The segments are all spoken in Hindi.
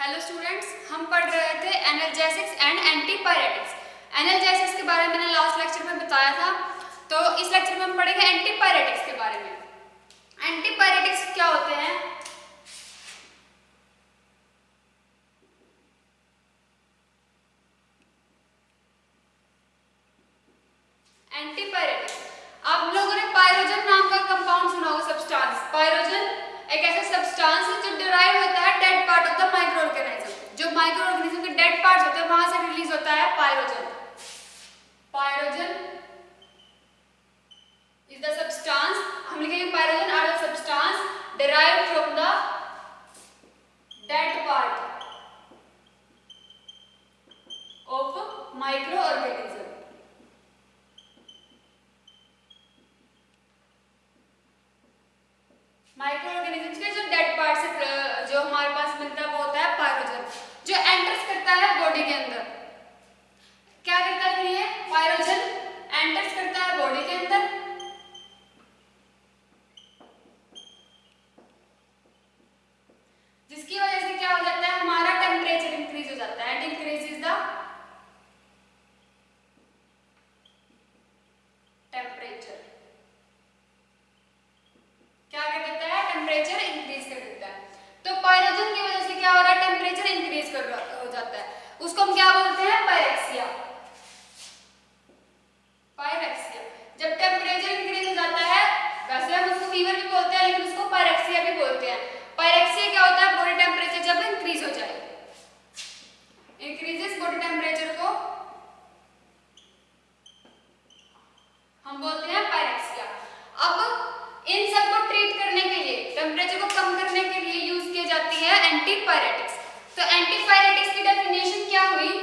हेलो स्टूडेंट्स, हम पढ़ रहे थे एनाल्जेसिक्स एंड एंटीपायरेटिक्स। एनाल्जेसिक्स के बारे में मैंने लास्ट लेक्चर में बताया था, तो इस लेक्चर में हम पढ़ेंगे एंटीपायरेटिक्स के बारे में। एंटीपायरेटिक्स क्या होते हैं? एंटीपायरेटिक्स, आप लोगों ने पायरोजन नाम का कंपाउंड सुना होगा, सब्सटेंस। पायरोजन एक ऐसा सब्सटेंस है जो डिराइव होता है dead part of the micro organism. जो माइक्रो ऑर्गेनिज्म के डेड पार्ट्स होते हैं वहां से रिलीज होता है pyrogen. Pyrogen is the substance, हम लिखेंगे pyrogen are the substance derived from the dead part of microorganism। Microorganisms के जो डेड पार्ट से जो हमारे पास मिलता है वो होता है पायरोजन, जो एंटर्स करता है बॉडी के अंदर। क्या करता है फिर ये पायरोजन? एंटर्स करता है बॉडी के अंदर, जिसकी वजह से क्या हो जाता है, हमारा टेम्परेचर इंक्रीज हो जाता है। And increases the temperature. क्या कर देता है? टेम्परेचर इंक्रीज कर देता है। तो पायरोजन की वजह से क्या हो रहा है? टेम्परेचर इंक्रीज हो जाता है। उसको हम क्या बोलते हैं? पायरेक्सिया। पायरेक्सिया, जब टेम्परेचर इंक्रीज हो जाता है, वैसे हम उसको फीवर भी बोलते हैं लेकिन उसको पायरेक्सिया भी बोलते हैं। पायरेक्सिया क्या होता है? बॉडी टेम्परेचर जब इंक्रीज हो जाए, इंक्रीजेस बॉडी टेम्परेचर को हम बोलते हैं पायरेक्सिया। अब इन सब को ट्रीट करने के लिए, टेम्परेचर को कम करने के लिए यूज की जाती है एंटीपायरेटिक्स। तो एंटीपायरेटिक्स की डेफिनेशन क्या हुई?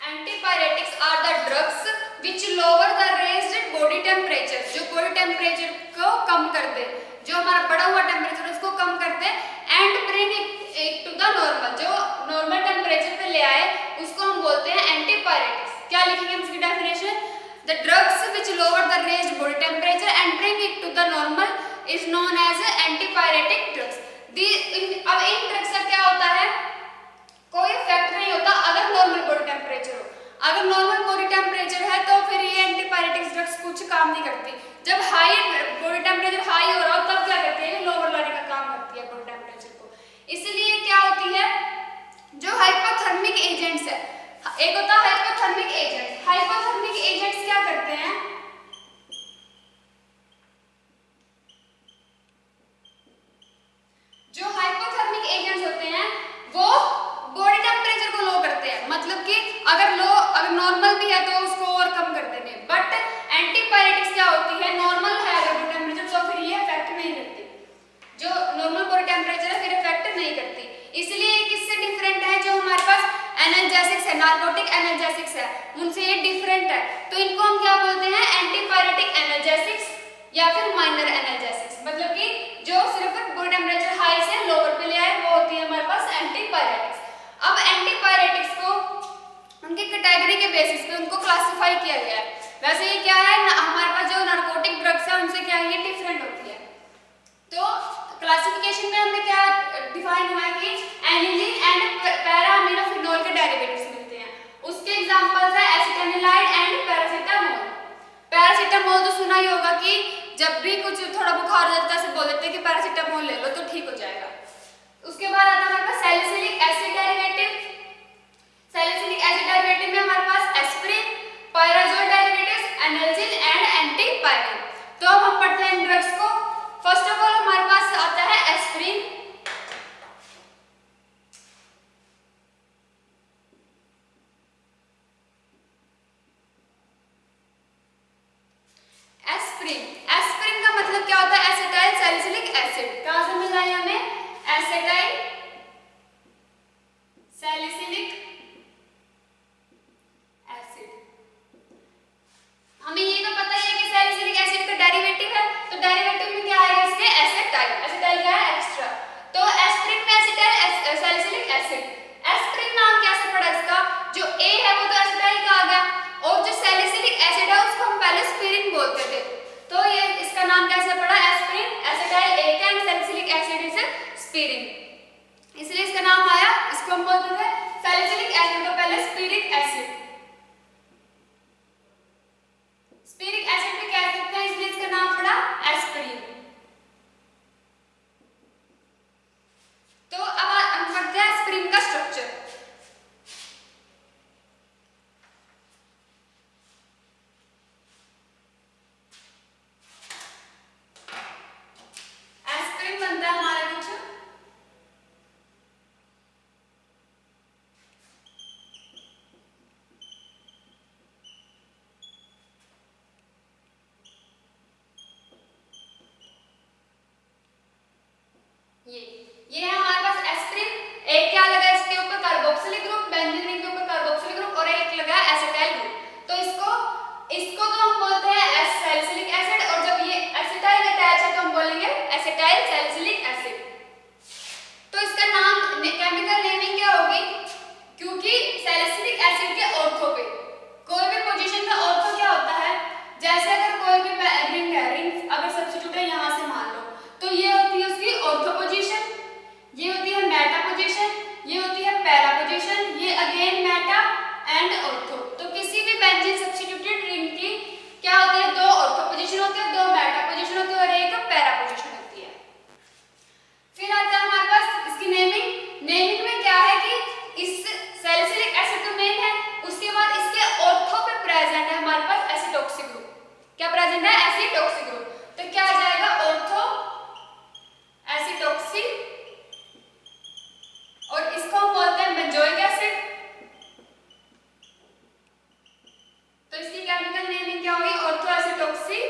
Antipyretics are the drugs which lower the raised body temperature, जो बॉडी टेम्परेचर को कम कर दे, जो हमारा बढ़ा हुआ टेम्परेचर उसको कम कर दे, and bring it to the normal, जो नॉर्मल टेम्परेचर पे ले आए उसको हम बोलते हैं एंटीपायरेटिक्स। क्या लिखेंगे हम इसकी definition? The drugs which lower the raised body temperature and bring it to the normal is known as antipyretic drugs. अब इन ड्रग्स का क्या होता है? कोई इफेक्ट नहीं होता अगर नॉर्मल बॉडी टेम्परेचर हो। अगर नॉर्मल बॉडी टेम्परेचर है तो फिर ये एंटीपायरेटिक्स ड्रग्स कुछ काम नहीं करती। जब हाई बॉडी टेम्परेचर हाई हो रहा हो तब क्या करती है? लोअर लाने का काम करती है बॉडी टेम्परेचर को। इसलिए क्या होती है, जो हाइपोथर्मिक एजेंट्स है, एक होता है हाइपोथर्मिक एजेंट्स। हाइपोथर्मिक एजेंट्स क्या करते हैं? जो हाइपोथर्मिक एजेंट्स होते हैं वो बॉडी टेम्परेचर को लो करते हैं, मतलब कि अगर नॉर्मल भी है तो उसको और कम कर देंगे। बट एंटीपायरेटिक्स क्या होती है? नॉर्मल है अगर बॉडी टेम्परेचर तो फिर ये इफेक्ट नहीं करती। जो नॉर्मल बॉडी टेम्परेचर है फिर इफेक्ट नहीं करती। इसलिए किससे डिफरेंट है? जो हमारे पास एनाल्जेसिक्स है, नार्कोटिक एनाल्जेसिक्स है, उनसे ये डिफरेंट है। तो इनको हम क्या बोलते हैं? एंटीपायरेटिक एनाल्जेसिक्स या फिर माइनर एनाल्जेसिक्स। मतलब कि जो सिर्फ बॉडी टेम्परेचर हाई से लोअर पे ले आए वो होती है हमारे पास एंटीपायरेटिक्स। अब एंटीपायरेटिक्स को उनकी कैटेगरी के बेसिस पे उनको क्लासिफाई किया गया है। वैसे ये क्या है, हमारे पास जो नार्कोटिक ड्रग्स है उनसे क्या है, ये डिफरेंट होती है। तो क्लासिफिकेशन में हमें क्या डिफाइन हुआ है कि एनिलीन एंड पैराअमीनोफेनॉल के डेरिवेटिव्स मिलते हैं। उसके एग्जांपल्स है एसिटामिलाइड एंड पैरासीटामोल। पैरासीटामोल तो सुना ही होगा कि जब भी कुछ थोड़ा बुखार हो जाता है बोल देते हैं कि पैरासीटामोल ले लो तो ठीक हो जाएगा। उसके बाद आता है हमारे पास salicylic acid derivative. Salicylic acid derivative में हमारे पास aspirin, pyrazole derivatives, analgin and antipyrine. तो अब हम पढ़ते हैं इन ड्रग्स को। फर्स्ट ऑफ ऑल हमारे पास आता है एस्पिरिन। एस्पिरिन का मतलब क्या होता है? एसिटाइल सैलिसिलिक एसिड का ये ये है हमारे पास एस्पिरिन, एक क्या लगा इसके ऊपर कार्बोक्सिलिक ग्रुप, बेंजीन रिंग के ऊपर कार्बोक्सिलिक ग्रुप और एक लगा एसिटाइल ग्रुप। तो इसको तो हम बोलते हैं सैलिसिलिक एसिड, और जब ये एसिटाइल अटैच है तो हम बोलेंगे एसिटाइल सैलिसिलिक एसिड। तो इसका नाम केमिकल नेमिंग क्या होगी, क्योंकि सैलिसिलिक एसिड के ऑर्थो पे कोई भी पोजीशन में ऑर्थो क्या होता है, जैसे अगर कोई भी रिंग है, रिंग अगर सब्स्टिट्यूट है यहां से मान लो, तो ये होती है उसकी ऑर्थो पोजीशन, ये होती है मेटा पोजीशन, ये होती है पैरा पोजीशन, ये अगेन मेटा एंड ऑर्थो। तो किसी भी बेंजीन सब्स्टिट्यूटेड रिंग की क्या होती है, दो ऑर्थो पोजीशन होती है, दो मेटा पोजीशन होती है और एक पैरा पोजीशन होती है। फिर आता है हमारे पास इसकी नेमिंग में क्या है कि इस सैलिसिलिक एसिड तो मेन है, उसके बाद इसके ऑर्थो पे प्रेजेंट है हमारे पास एसिटॉक्सी ग्रुप। क्या प्रेजेंट है, एसिटॉक्सी ग्रुप। तो क्या आ जाएगा, ऑर्थो एसिटॉक्सी, और इसको हम बोलते हैं बेंजोइक एसिड। तो इसकी केमिकल नेमिंग क्या होगी, ऑर्थो एसिटॉक्सी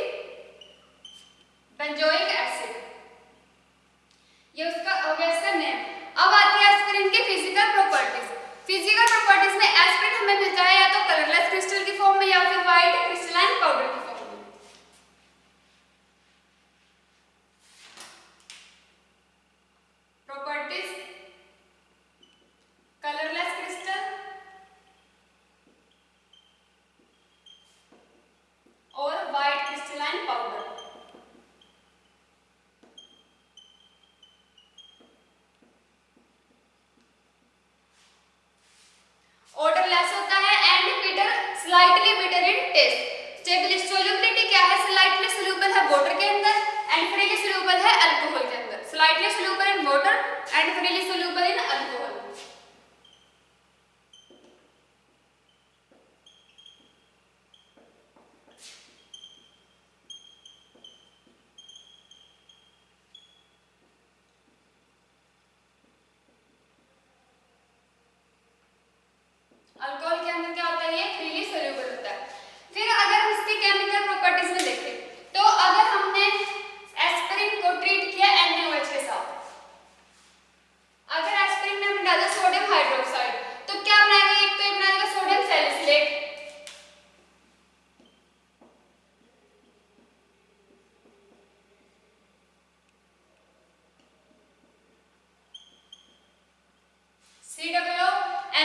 बेंजोइक एसिड, ये उसका हो गया इसका नेम। अब आती है एस्पिरिन की फिजिकल प्रॉपर्टीज। फिजिकल प्रॉपर्टीज में एस्पिरिन हमें मिलता है या तो कलरलेस क्रिस्टल की फॉर्म में या फिर व्हाइट क्रिस्टलाइन पाउडर की फॉर्म में। प्रॉपर्टीज, कलरलेस क्रिस्टल और व्हाइट क्रिस्टलाइन पाउडर। ऑर्डरलेस होता है and bitter, slightly bitter in taste. Stability solubility क्या है, स्लाइटली सोल्यूबल है वाटर के अंदर एंड फ्रीली सोल्यूबल है अल्कोहल के अंदर। Slightly soluble in water and freely soluble in alcohol. Alcohol के अंदर क्या होता है, ये फ्रीली सोल्यूबल होता है। फिर अगर हम इसकी केमिकल प्रॉपर्टीज में देखें तो अगर हमने एस्पिरिन को ट्रीट किया NaOH के साथ, अगर एस्पिरिन में हमने डाला सोडियम हाइड्रोक्साइड तो क्या बनाएगा, एक तो ये बनाएगा sodium salicylate,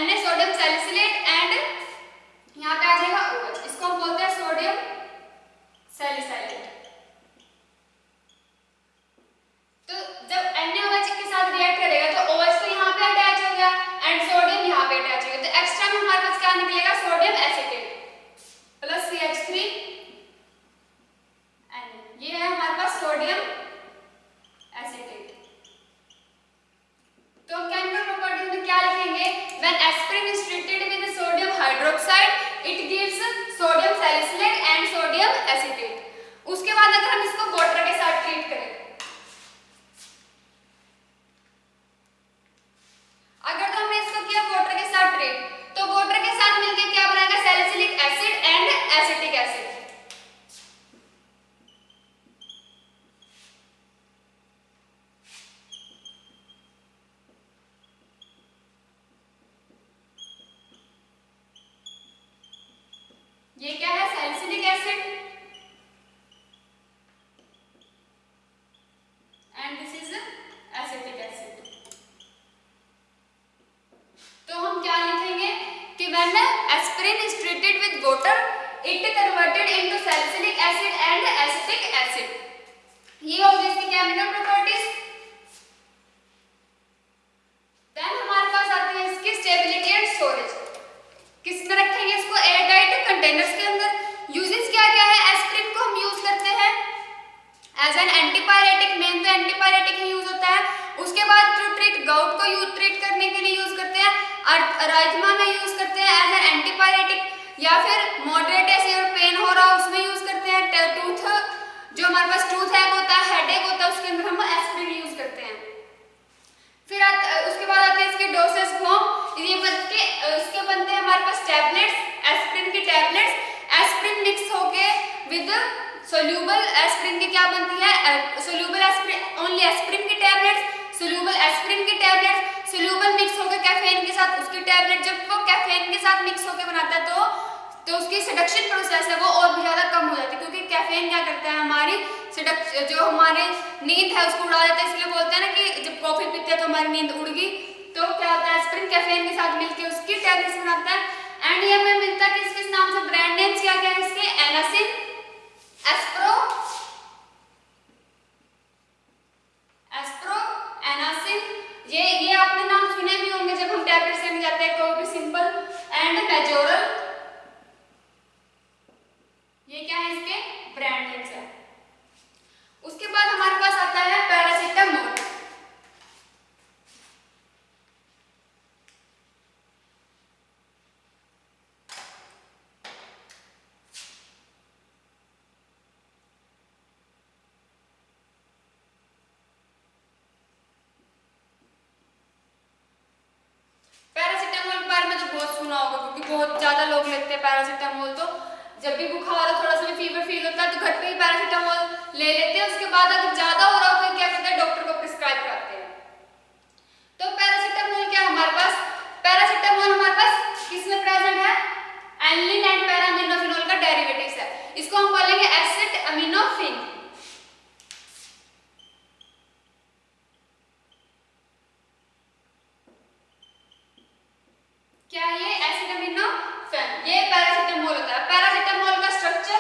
Na sodium salicylate and यहाँ पे आ जाएगा OH, इसको हम बोलते हैं सोडियम सैलिसाइलेट। तो जब NaOH के साथ रिएक्ट करेगा तो OH तो यहाँ पे अटैच हो गया एंड सोडियम यहाँ पे अटैच हो गया, तो एक्स्ट्रा में हमारे पास क्या निकलेगा, sodium acetate plus CH3 N, ये है हमारे पास सोडियम एसीटेट। तो हम केमिकल प्रॉपर्टीज में क्या लिखेंगे, when aspirin is treated with sodium hydroxide it gives sodium salicylate and sodium acetate. उसके बाद अगर हम इसको वाटर के साथ ट्रीट करें, अगर तो हमने इसको किया वाटर के साथ ट्रीट, तो वाटर के साथ मिलके क्या बनाएगा, salicylic acid and acetic acid. ये क्या है, salicylic acid and this is acetic acid. तो हम क्या लिखेंगे कि when aspirin is treated with water it converted into salicylic acid and acetic acid. ये हो गई इसकी केमिकल प्रॉपर्टीज। देन हमारे पास आती है इसकी स्टेबिलिटी एंड स्टोरेज। किस में रखेंगे इसको, एयर टाइट कंटेनर्स के अंदर। यूजेस क्या क्या है, एस्पिरिन को हम यूज करते हैं एज एन एंटीपायरेटिक, मेन तो एंटीपायरेटिक ही यूज होता है। उसके बाद जो ट्रीट गाउट को यूज ट्रीट करने के लिए यूज करते हैं, अराइथमा में यूज करते हैं एज एन एंटीपायरेटिक, या फिर मॉडरेट ऐसे और पेन हो रहा उसमें यूज करते हैं। टूथ जो हमारे पास टूथ हैक होता है, हेडेक होता है, उसके अंदर हम एस्पिरिन यूज करते हैं। फिर उसके बाद आते हैं इसके डोसेज फॉर्म। ये उसके बनते हैं हमारे पास टैबलेट्स, एस्पिरिन की टैबलेट्स। एस्पिरिन मिक्स होके विद सोल्यूबल एस्पिरिन की क्या बनती है, सोल्यूबल एस्पिरिन, ओनली एस्पिरिन की टैबलेट्स, एस्पिरिन की टैबलेट सोल्यूबल मिक्स होकर कैफीन के साथ, उसकी टैबलेट जब वो कैफीन के साथ मिक्स होकर बनाता है तो उसकी सेडक्शन प्रोसेस है वो और भी ज़्यादा कम हो जाती है, क्योंकि कैफीन क्या करता है हमारी जो हमारी नींद है उसको उड़ा देता है। इसलिए बोलते हैं ना कि जब कॉफी पीते हैं तो हमारी नींद उड़ गई, तो क्या होता है एस्पिरिन कैफीन के साथ मिलकर उसकी टैबलेट्स बनाता है। एंड ये हमें मिलता है किस किस नाम से, ब्रांड नेम्स क्या क्या है इसके, एनासिन, एस्प्रो, एनासिन, ये आपने नाम सुने भी होंगे जब हम टैबलेट्स लेने जाते हैं, कोई भी सिंपल, एंड मेजोरल, ये क्या है इसके ब्रांड नेम्स है। उसके बाद हमारे पास आता है पैरासीटामोल। पैरासीटामोल के बारे में तो बहुत सुना होगा, क्योंकि बहुत ज्यादा लोग लेते हैं पैरासीटामोल। तो जब भी बुखार हो, थोड़ा सा भी फीवर फील होता है तो घर पे ही पैरासीटामोल ले लेते हैं। उसके बाद अगर ज्यादा हो रहा हो फिर क्या करते हैं, डॉक्टर को प्रिस्क्राइब कराते हैं। तो पैरासीटामोल क्या हमारे पास, पैरासीटामोल हमारे पास किसमें प्रेजेंट है, एनिलिन एंड पैरामिनोफेनॉल का डेरिवेटिव्स है। इसको हम बोलेंगे एसिड अमीनोफिन। क्या ये एसिड अमीनोफेन, ये पैरासीटामोल होता है। पैरासीटामोल का स्ट्रक्चर,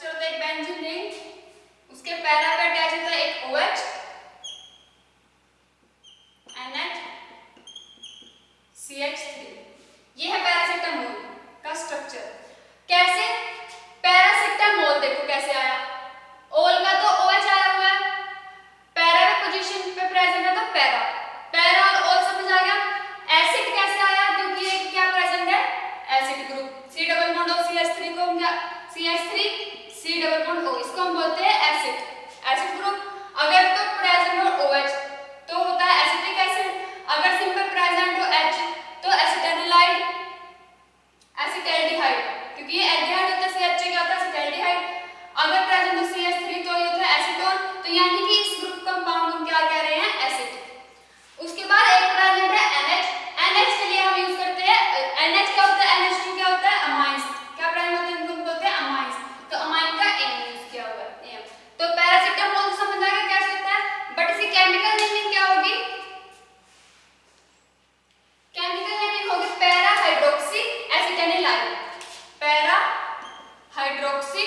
होता है एक बेंजीन रिंग, उसके पैरा पे अटैच होता है एक OH, NH, CH3। ये है पैरासीटामोल का स्ट्रक्चर। कैसे, पैरासीटामोल देखो कैसे आया, ओल का तो OH आया हुआ है, पैरा पे पोजीशन पे प्रेजेंट है तो पैरा, पैरा और ओल समझ आ गया। एसिड कैसे आया, क्योंकि ये क्या प्रेजेंट है, acid group, C double bond और CH3 को CH3 C double bond O, इसको हम बोलते हैं एसिड, एसिड ग्रुप। अगर तो प्रेजेंट हो OH तो होता है एसिटिक एसिड, अगर सिंपल प्रेजेंट हो H तो एसिटाइलाइड, एसिटाल्डिहाइड, क्योंकि ये एल्डिहाइड होता है, CH क्या होता है एसिटाल्डिहाइड। अगर प्रेजेंट हो CH3 तो ये होता है एसीटोन। तो यानी कि इस ग्रुप कंपाउंड हम क्या कह रहे हैं, एसिड। उसके बाद एक प्रेजेंट है NH, NH के लिए हम यूज करते हैं, NH क्या होता है, NH2 क्या होता है, अमाइंस, क्या प्रेजेंट होते हैं इनको बोलते हैं अमाइंस, तो अमाइन का N यूज किया हुआ है। तो पैरासीटामोल समझ आ गया कैसे होता है, बट इसकी केमिकल नेमिंग क्या होगी, केमिकल नेमिंग होगी para hydroxy acetanilide, para hydroxy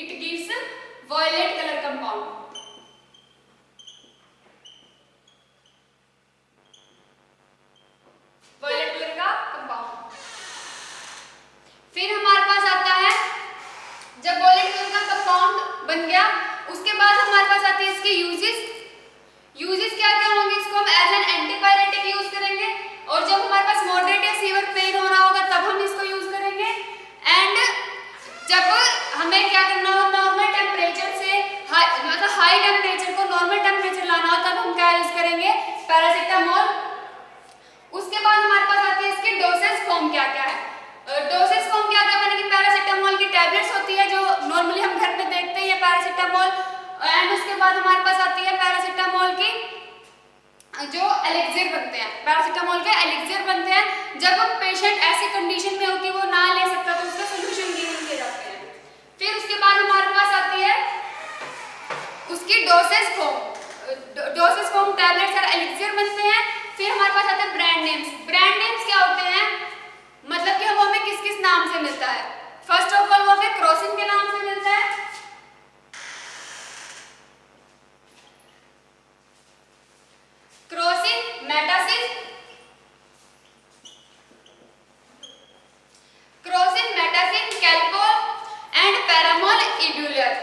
it gives violet colour compound. Violet colour का कंपाउंड। फिर हमारे पास आता है, जब वॉयलेट कलर का कंपाउंड बन गया उसके बाद हमारे पास आती है इसके यूजेस। यूजेस क्या क्या होंगे, इसको हम एज एन एंटीपायरेटिक यूज करेंगे, और जब हमारे पास मॉडरेट या सीवियर पेन हो रहा होगा तब हम इसको यूज करेंगे। एंड जब हमें क्या करना हो, नॉर्मल टेम्परेचर से मतलब हाई टेम्परेचर को नॉर्मल टेम्परेचर लाना हो तब हम क्या यूज करेंगे, पैरासिटामोल। उसके बाद हमारे पास आती है इसकी डोसेज फॉर्म क्या क्या है। डोसेज फॉर्म क्या क्या माने कि पैरासिटामोल की टैबलेट्स होती है जो नॉर्मली हम घर में देखते हैं पैरासिटामोल। एंड उसके बाद हमारे पास आती है पैरासिटामोल की जो एलिक्सिर बनते हैं, पैरासिटामोल के एलिक्सिर बनते हैं। जब पेशेंट ऐसी कंडीशन में हो कि वो ना ले सकता तो उसका सोल्यूशन गिवन किए जाते हैं। फिर उसके बाद हमारे पास आती है उसकी dosage form. Dosage form tablets और एलिक्सिर बनते हैं। फिर हमारे पास आते हैं ब्रांड नेम्स। ब्रांड नेम्स क्या होते हैं, मतलब कि वो हमें किस किस नाम से मिलता है। फर्स्ट ऑफ ऑल वो हमें क्रोसिन के नाम से मिलता है। Crocin, Metacin, Crocin, Metacin, Calpol and Paramol इड्यूलर।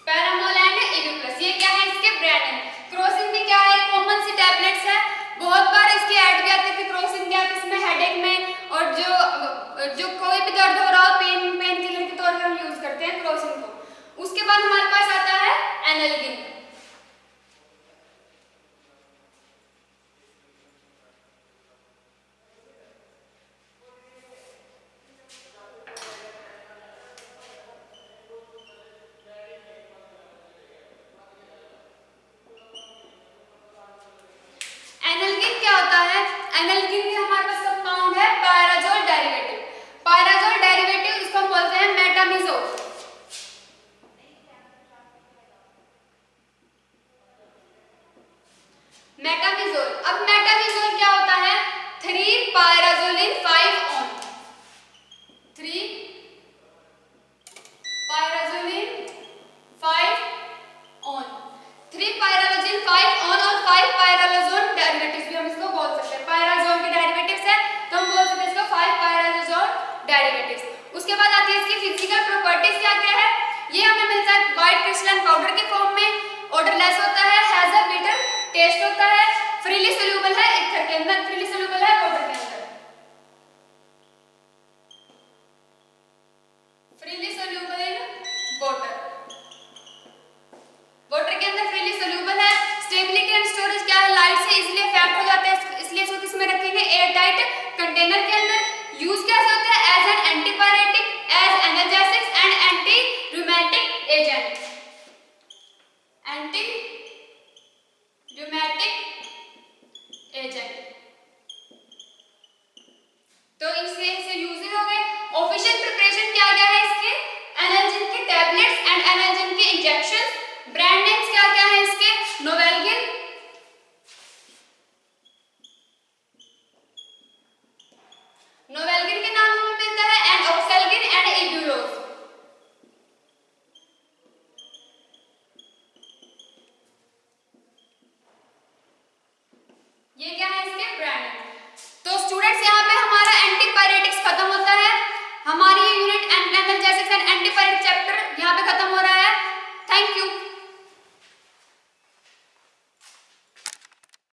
पैरामोल एंड इड्यूलस, ये क्या है इसके ब्रांड नेम। क्रोसिन भी क्या है, कॉमन सी टैबलेट्स है, बहुत बार इसकी ऐड भी आती है कि क्रोसिन क्या है इसमें हेडेक में और जो कोई भी दर्द हो रहा हो पेन किलर के तौर पर हम यूज करते हैं क्रोसिन को। उसके बाद हमारे पास आता है एनाल्गिन। एनाल्गिन क्या होता है, एनाल्गिन में हमारे पास कंपाउंड है पायराजोल डेरिवेटिव। पायराजोल डेरिवेटिव इसको हम बोलते हैं मेटामिजोल। मेटामिजोल, अब मेटामिजोल क्या होता है, 3 पायराजोलिन 5 ऑन, 3 पायराजोलिन 5 ऑन, 3 पायराजोलिन 5 ऑन और 5 पायराजोल डेरिवेटिव्स भी हम इसको बोल सकते हैं। पायराजोल के डेरिवेटिव्स है तो हम बोल सकते हैं इसको 5 पायराजोल डेरिवेटिव्स। उसके बाद आती है इसकी फिजिकल प्रॉपर्टीज क्या क्या है, ये हमें मिलता है व्हाइट क्रिस्टलाइन पाउडर के फॉर्म में, ऑर्डरलेस होता है, हैज अ बिटर टेस्ट होता है, फ्रीली सोल्यूबल है ईथर के अंदर, फ्रीली सोल्यूबल है वाटर के अंदर, freely soluble in water, water के अंदर फ्रीली सोल्यूबल है। स्टेबिलिटी एंड स्टोरेज क्या है, लाइट से इजीली इफेक्ट हो जाता है, इसलिए इसको किसमें रखेंगे, एयर टाइट कंटेनर के अंदर। यूज कैसे होता है, as an antipyretic, as analgesic and anti rheumatic agent, anti rheumatic agent. तो इससे यूजेस हो गए। ऑफिशियल प्रिपरेशन क्या क्या है इसके, एनाल्जिन के टैबलेट्स एंड एनाल्जिन के इंजेक्शंस। ब्रांड नेम्स क्या क्या है इसके, नोवेल्गिन, नोवेल्गिन के नाम से मिलता है, एंड ऑक्सेल्गिन एंड इब्यूलोज। ये क्या है इसके ब्रांड नेम। तो स्टूडेंट्स यहाँ पे हमारा एंटीपायरेटिक्स खत्म होता है, हमारी ये unit analgesics and antipyretic chapter यहाँ पे खत्म हो रहा है। Thank you.